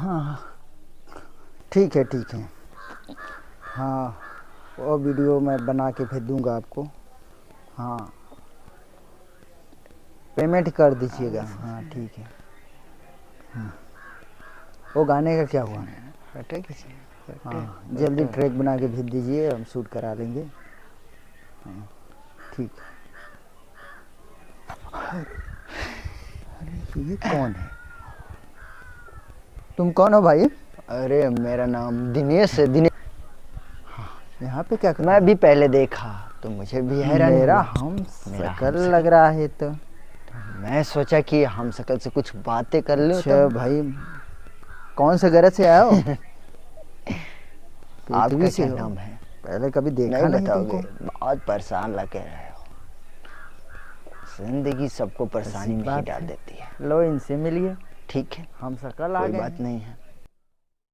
हाँ ठीक है ठीक है। हाँ वो वीडियो मैं बना के भेज दूंगा आपको। हाँ पेमेंट कर दीजिएगा। हाँ ठीक है। हाँ वो गाने का क्या हुआ? हाँ जल्दी ट्रैक बना के भेज दीजिए, हम शूट करा लेंगे। हाँ ठीक है। अरे ये कौन है? तुम कौन हो भाई? अरे मेरा नाम दिनेश है। दिनेश। यहाँ पे क्या कर मैं भी पहले देखा तो मुझे भी हैरानी मेरा हुआ। हम मेरा शकल हमशक्ल लग रहा है तो। मैं सोचा कि हम शकल से कुछ बातें कर लो अच्छा तब। भाई कौन से गरज से आए हो? पृथ्वी आपका से क्या हो? नाम है? पहले कभी देखा नहीं नहीं बताओगे? तुमको। बहुत परेशान लग रहे हो। जिंदगी सबको ऐसी परेशानी में ही बात डाल है। देती है। लो इनसे मिलिए। ठीक है, हम शकल आ कोई गए बात हैं। नहीं है।